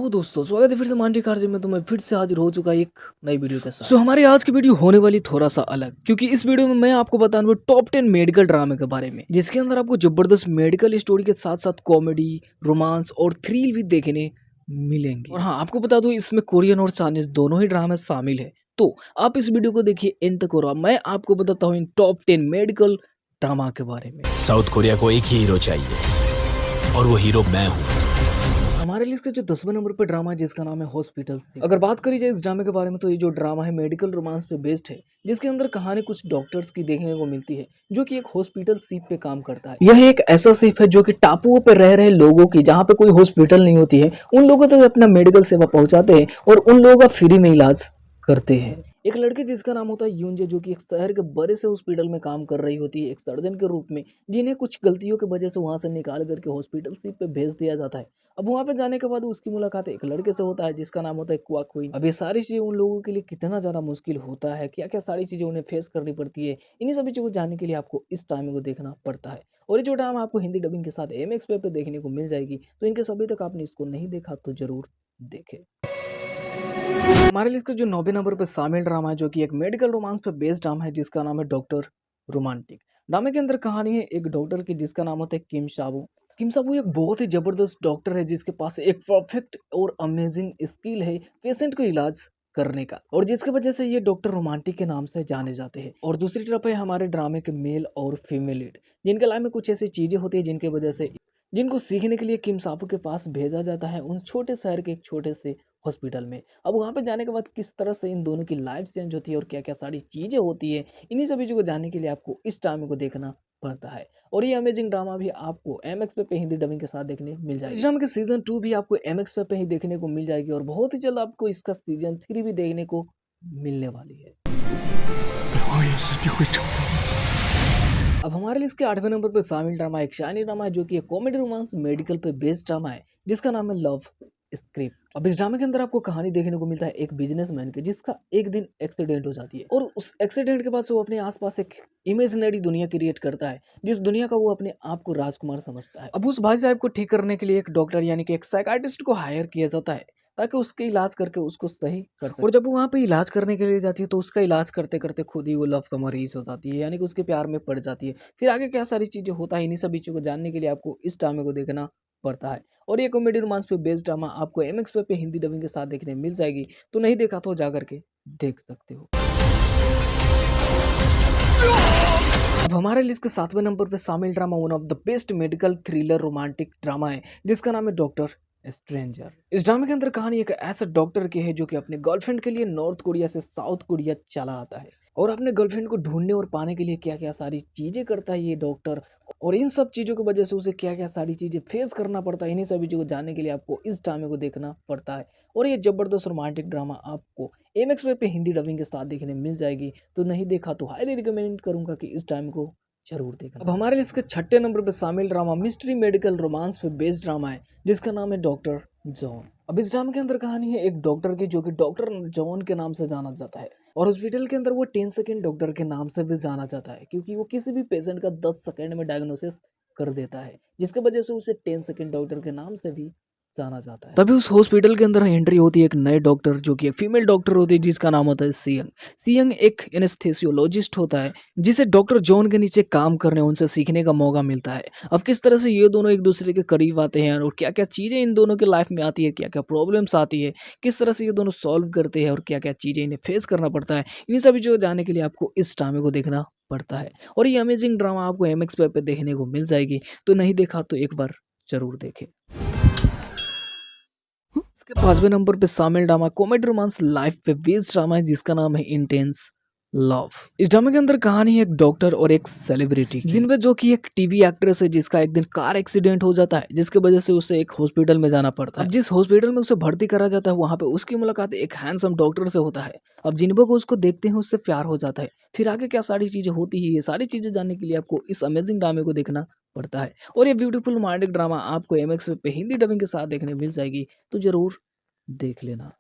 तो दोस्तों स्वागत है फिर से मांडी कार्य में। तो मैं फिर से हाजिर हो चुका एक नई वीडियो के साथ। हमारी आज की वीडियो होने वाली थोड़ा सा अलग, क्योंकि इस वीडियो में मैं आपको बताऊंगा टॉप 10 मेडिकल ड्रामे के बारे में, जिसके अंदर आपको जबरदस्त मेडिकल स्टोरी के साथ साथ कॉमेडी, रोमांस और थ्रिल भी देखने मिलेंगे। और हाँ, आपको बता दूं इसमें कोरियन और चाइनीज दोनों ही ड्रामे शामिल है। तो आप इस वीडियो को देखिए एंड तक और मैं आपको बताता हूँ इन टॉप 10 मेडिकल ड्रामा के बारे में। साउथ कोरिया को एक ही हीरो चाहिए और वो हीरो मैं हूँ। हमारे लिस्ट का जो 10वें नंबर पर ड्रामा है जिसका नाम है हॉस्पिटल। अगर बात करी जाए इस ड्रामे के बारे में तो ये जो ड्रामा है मेडिकल रोमांस पे बेस्ड है, जिसके अंदर कहानी कुछ डॉक्टर्स की देखने को मिलती है जो कि एक हॉस्पिटल शिप पे काम करता है। यह एक ऐसा शिप है जो कि टापुओं पे रह रहे लोगों की, जहाँ पे कोई हॉस्पिटल नहीं होती है, उन लोगों तक अपना मेडिकल सेवा पहुंचाते हैं और उन लोगों का फ्री में इलाज करते हैं। एक लड़के जिसका नाम होता है यूनजे, जो कि एक शहर के बड़े से हॉस्पिटल में काम कर रही होती है एक सर्जन के रूप में, जिन्हें कुछ गलतियों की वजह से वहां से निकाल करके हॉस्पिटल शिप पे भेज दिया जाता है। अब वहां पे जाने के बाद उसकी मुलाकात एक लड़के से होता है जिसका नाम होता है क्वाकुइन। अब ये सारी चीजें उन लोगों के लिए कितना ज्यादा मुश्किल होता है, क्या क्या सारी चीजें उन्हें फेस करनी पड़ती है, इन्हीं सभी चीजों को जानने के लिए आपको इस टाइम को देखना पड़ता है। और ये जो ड्रामा आपको हिंदी डबिंग के साथ एमएक्स पे देखने को मिल जाएगी, तो इनके सभी तक आपने इसको नहीं देखा तो जरूर देखे। हमारे लिस्ट का जो 9वें नंबर पर शामिल ड्रामा है जो कि एक मेडिकल रोमांस पर बेस्ड ड्रामा है जिसका नाम है डॉक्टर रोमांटिक। ड्रामे के अंदर कहानी है एक डॉक्टर की जिसका नाम होता है किम साबू। किम साबू एक बहुत ही जबरदस्त डॉक्टर है जिसके पास एक परफेक्ट और अमेजिंग स्किल है पेशेंट को इलाज करने का, और जिसकी वजह से ये डॉक्टर रोमांटिक के नाम से जाने जाते हैं। और दूसरी तरफ है हमारे ड्रामे के मेल और फीमेल लीड, जिनके लाइफ में कुछ ऐसी चीजें होती है जिनकी वजह से जिनको सीखने के लिए किम साबू के पास भेजा जाता है उन छोटे शहर के एक छोटे से हॉस्पिटल में। अब वहाँ पे जाने के बाद किस तरह से इन दोनों की लाइफ चेंज होती है और क्या क्या सारी चीज़ें होती है, इन्हीं सभी चीज़ों को जानने के लिए आपको इस ड्रामे को देखना पड़ता है। और ये अमेजिंग ड्रामा भी आपको एमएक्स पे हिंदी डबिंग के साथ देखने मिल जाएगी। इस ड्रामा के सीजन 2 भी आपको एमएक्स पे ही देखने को मिल जाएगी और बहुत ही जल्द आपको इसका सीजन 3 भी देखने को मिलने वाली है। अब हमारे लिस्ट के 8वें नंबर पर शामिल ड्रामा एक शाइनी ड्रामा है जो कि एक कॉमेडी रोमांस मेडिकल पे बेस्ड ड्रामा है जिसका नाम है लव स्क्रिप्ट। अब इस ड्रामे के अंदर आपको कहानी देखने को मिलता है एक बिजनेसमैन की जिसका एक दिन एक्सीडेंट हो जाती है, और उस एक्सीडेंट के बाद से वो अपने आसपास एक इमेजिनरी दुनिया क्रिएट करता है जिस दुनिया का वो अपने आप को राजकुमार समझता है। अब उस भाई साहब को ठीक करने के लिए एक डॉक्टर यानी कि एक साइकाइट्रिस्ट को हायर किया जाता है ताकि उसके इलाज करके उसको सही कर सके। और जब वो वहाँ पे इलाज करने के लिए जाती है तो उसका इलाज करते करते खुद ही वो लव का मरीज हो जाती है, यानी कि उसके प्यार में पड़ जाती है। फिर आगे क्या सारी चीज़ें होता है, इन्हीं सभी चीज़ों को जानने के लिए आपको इस ड्रामे को देखना पड़ता है। और ये कॉमेडी रोमांस पे बेस्ड ड्रामा आपको एमएक्स पे हिंदी डबिंग के साथ देखने मिल जाएगी, तो नहीं देखा तो जा करके देख सकते हो। अब हमारे लिस्ट के 7वें नंबर पे शामिल drama one of the best medical thriller romantic drama है जिसका नाम है डॉक्टर स्ट्रेंजर। इस ड्रामे के अंदर कहानी एक ऐसा डॉक्टर की है जो कि अपने गर्लफ्रेंड के लिए नॉर्थ कोरिया से साउथ कोरिया चला आता है, और अपने गर्लफ्रेंड को ढूंढने और पाने के लिए क्या क्या सारी चीजें करता है ये डॉक्टर, और इन सब चीजों की वजह से उसे क्या क्या सारी चीजें फेस करना पड़ता है, इन्हीं सभी चीजों को जानने के लिए आपको इस ड्रामे को देखना पड़ता है। और ये जबरदस्त रोमांटिक ड्रामा आपको एमएक्स पे हिंदी डबिंग के साथ देखने मिल जाएगी, तो नहीं देखा तो हाईली रिकमेंड करूंगा कि इस ड्रामे को जरूर देखना। अब हमारे लिस्ट के 6ठे नंबर पे शामिल ड्रामा मिस्ट्री मेडिकल रोमांस पे बेस्ड ड्रामा है जिसका नाम है डॉक्टर जॉन। अब इस ड्रामा के अंदर कहानी है एक डॉक्टर की जो कि डॉक्टर जॉन के नाम से जाना जाता है, और हॉस्पिटल के अंदर वो 10 सेकेंड डॉक्टर के नाम से भी जाना जाता है क्योंकि वो किसी भी पेशेंट का 10 सेकेंड में डायग्नोसिस कर देता है, जिसकी वजह से उसे 10 सेकेंड डॉक्टर के नाम से भी जाना जाता है। तभी उस हॉस्पिटल के अंदर एंट्री होती है एक नए डॉक्टर जो कि एक फीमेल डॉक्टर होती है जिसका नाम होता है सियंग। सियंग एक एनेस्थेसियोलॉजिस्ट होता है जिसे डॉक्टर जॉन के नीचे काम करने उनसे सीखने का मौका मिलता है। अब किस तरह से ये दोनों एक दूसरे के करीब आते हैं और क्या क्या चीज़ें इन दोनों के लाइफ में आती है, क्या क्या प्रॉब्लम्स आती है, किस तरह से ये दोनों सॉल्व करते हैं और क्या क्या चीज़ें इन्हें फेस करना पड़ता है, इन सभी चीज़ों को जानने के लिए आपको इस ड्रामे को देखना पड़ता है। और ये अमेजिंग ड्रामा आपको एमएक्स पे देखने को मिल जाएगी, तो नहीं देखा तो एक बार जरूर देखें। इसके 5वें नंबर पे शामिल ड्रामा कॉमेडी रोमांस लाइफ पे बेस्ड ड्रामा है जिसका नाम है इंटेंस लव। इस ड्रामे के अंदर कहानी है एक डॉक्टर और एक सेलिब्रिटी जिनमें जो कि एक टीवी एक्ट्रेस है जिसका एक दिन कार एक्सीडेंट हो जाता है जिसकी वजह से उसे एक हॉस्पिटल में जाना पड़ता है। अब जिस हॉस्पिटल में उसे भर्ती करा जाता है वहां पे उसकी मुलाकात एक हैंडसम डॉक्टर से होता है। अब जिनको को उसको देखते हैं उससे प्यार हो जाता है। फिर आगे क्या सारी चीजें होती है, ये सारी चीजें जानने के लिए आपको इस अमेजिंग ड्रामे को देखना पड़ता है। और ये ब्यूटीफुल रोमांटिक ड्रामा आपको एमएक्स पे हिंदी डबिंग के साथ देखने मिल जाएगी, तो जरूर देख लेना।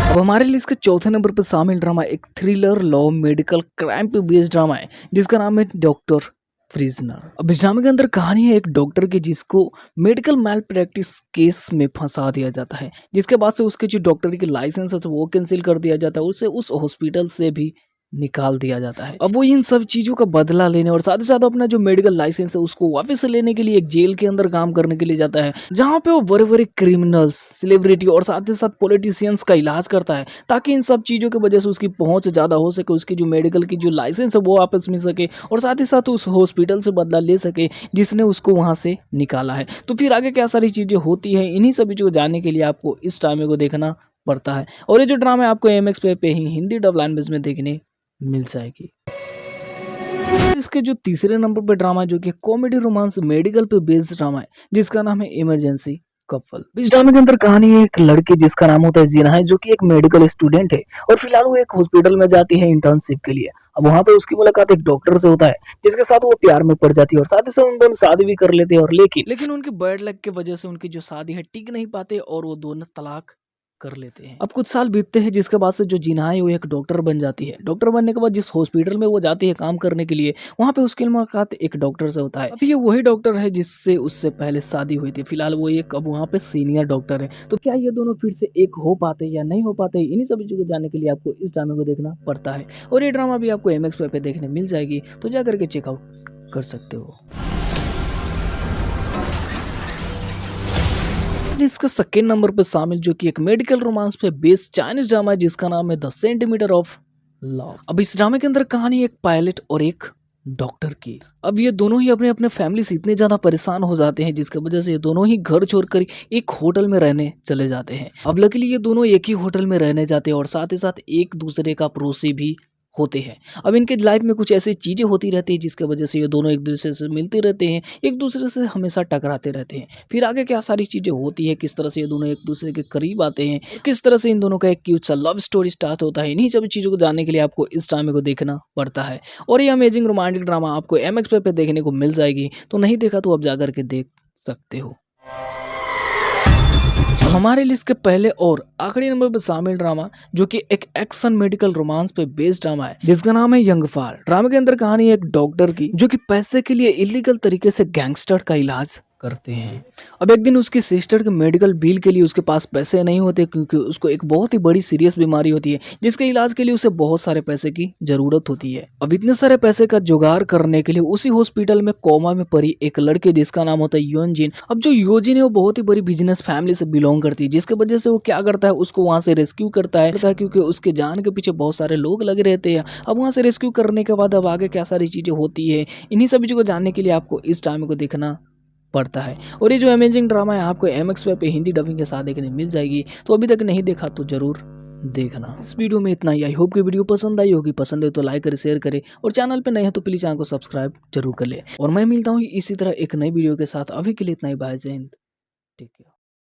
अब हमारे लिस्ट के 4थे नंबर पर शामिल ड्रामा एक थ्रिलर लव मेडिकल क्राइम पे बेस्ड ड्रामा है जिसका नाम है डॉक्टर प्रिजनर। अब इस ड्रामे के अंदर कहानी है एक डॉक्टर की जिसको मेडिकल मैल प्रैक्टिस केस में फंसा दिया जाता है, जिसके बाद से उसके जो डॉक्टर की लाइसेंस है तो वो कैंसिल कर दिया जाता है, उसे उस हॉस्पिटल से भी निकाल दिया जाता है। अब वो इन सब चीज़ों का बदला लेने और साथ ही साथ अपना जो मेडिकल लाइसेंस है उसको वापस लेने के लिए एक जेल के अंदर काम करने के लिए जाता है, जहाँ पे वो बड़े बड़े क्रिमिनल्स, सेलिब्रिटी और साथ ही साथ पॉलिटिशियंस का इलाज करता है, ताकि इन सब चीज़ों की वजह से उसकी पहुंच ज़्यादा हो सके, उसकी जो मेडिकल की जो लाइसेंस है वो वापस मिल सके और साथ ही साथ उस हॉस्पिटल से बदला ले सके जिसने उसको वहाँ से निकाला है। तो फिर आगे क्या सारी चीज़ें होती हैं, इन्हीं सभी चीज़ों को जानने के लिए आपको इस ड्रामे को देखना पड़ता है। और ये जो ड्रामा है आपको एमएक्स पे ही हिंदी डब लैंग्वेज में देखने मिल जाएगी। इसके जो तीसरे नंबर पे ड्रामा है जो कि कॉमेडी रोमांस मेडिकल पे बेस्ड ड्रामा है जिसका नाम है इमरजेंसी कपल। इस ड्रामे के अंदर कहानी है एक लड़की जिसका नाम होता है जीना है, जो कि एक मेडिकल स्टूडेंट है और फिलहाल वो एक हॉस्पिटल में जाती है इंटर्नशिप के लिए। अब वहां पे उसकी मुलाकात एक डॉक्टर से होता है जिसके साथ वो प्यार में पड़ जाती है और साथ ही साथ उन दोनों शादी भी कर लेते हैं। और लेकिन उनकी बैड लक की वजह से उनकी जो शादी है टिक नहीं पाते और वो दोनों तलाक कर लेते हैं। अब कुछ साल बीतते हैं जिसके बाद से जो जिन्हा है वो एक डॉक्टर बन जाती है। डॉक्टर बनने के बाद जिस हॉस्पिटल में वो जाती है काम करने के लिए, वहाँ पे उसकी मुलाकात एक डॉक्टर से होता है। अब ये वही डॉक्टर है जिससे उससे पहले शादी हुई थी। फिलहाल वो एक अब वहाँ पे सीनियर डॉक्टर है। तो क्या ये दोनों फिर से एक हो पाते या नहीं हो पाते, इन्हीं सभी चीज़ों को जानने के लिए आपको इस ड्रामे को देखना पड़ता है। और ये ड्रामा भी आपको एमएक्स पे देखने मिल जाएगी, तो जा करके चेकआउट कर सकते हो। इसका सेकेंड नंबर पर शामिल जो कि एक मेडिकल रोमांस पे बेस्ड चाइनीज ड्रामा है जिसका नाम है द सेंटीमीटर ऑफ लव। अब इस ड्रामे के अंदर कहानी एक पायलट और एक डॉक्टर की। अब ये दोनों ही अपने अपने फैमिली से इतने ज्यादा परेशान हो जाते हैं जिसकी वजह से ये दोनों ही घर छोड़कर एक होटल में रहने चले जाते हैं। अब लकीली ये दोनों एक ही होटल में रहने जाते हैं और साथ ही साथ एक दूसरे का पड़ोसी भी होते हैं। अब इनके लाइफ में कुछ ऐसी चीज़ें होती रहती है जिसकी वजह से ये दोनों एक दूसरे से मिलते रहते हैं, एक दूसरे से हमेशा टकराते रहते हैं। फिर आगे क्या सारी चीज़ें होती है, किस तरह से ये दोनों एक दूसरे के करीब आते हैं, किस तरह से इन दोनों का एक क्यूट सा लव स्टोरी स्टार्ट होता है, इन्हीं सभी चीज़ों को जानने के लिए आपको इस ड्रामे को देखना पड़ता है। और ये अमेजिंग रोमांटिक ड्रामा आपको एमएक्स पे देखने को मिल जाएगी, तो नहीं देखा तो आप जा करके देख सकते हो। हमारे लिस्ट के पहले और आखिरी नंबर पर शामिल ड्रामा जो कि एक एक्शन मेडिकल रोमांस पे बेस्ड ड्रामा है जिसका नाम है यंग फार। ड्रामा के अंदर कहानी है एक डॉक्टर की जो कि पैसे के लिए इलीगल तरीके से गैंगस्टर का इलाज करते हैं। अब एक दिन उसकी सिस्टर के मेडिकल बिल के लिए उसके पास पैसे नहीं होते क्योंकि उसको एक बहुत ही बड़ी सीरियस बीमारी होती है जिसके इलाज के लिए उसे बहुत सारे पैसे की जरूरत होती है। अब इतने सारे पैसे का जुगाड़ करने के लिए उसी हॉस्पिटल में कोमा में पड़ी एक लड़की जिसका नाम होता है योनजिन। अब जो योजिन है वो बहुत ही बड़ी बिजनेस फैमिली से बिलोंग करती है जिसकी वजह से वो क्या करता है, उसको वहां से रेस्क्यू करता है क्योंकि उसके जान के पीछे बहुत सारे लोग लगे रहते हैं। अब वहां से रेस्क्यू करने के बाद अब आगे क्या सारी चीजें होती है, इन्हीं सभी चीजों को जानने के लिए आपको इस ड्रामे को देखना पड़ता है। और ये जो अमेजिंग ड्रामा है आपको एमएक्स पे हिंदी डबिंग के साथ देखने मिल जाएगी, तो अभी तक नहीं देखा तो जरूर देखना। इस वीडियो में इतना ही। आई होप कि वीडियो पसंद आई होगी। पसंद है तो लाइक करे, शेयर करे और चैनल पे नए हैं तो प्लीज चैनल को सब्सक्राइब जरूर कर ले। और मैं मिलता हूँ इसी तरह एक नई वीडियो के साथ। अभी के लिए इतना ही। बाय, जय हिंद, टेक केयर।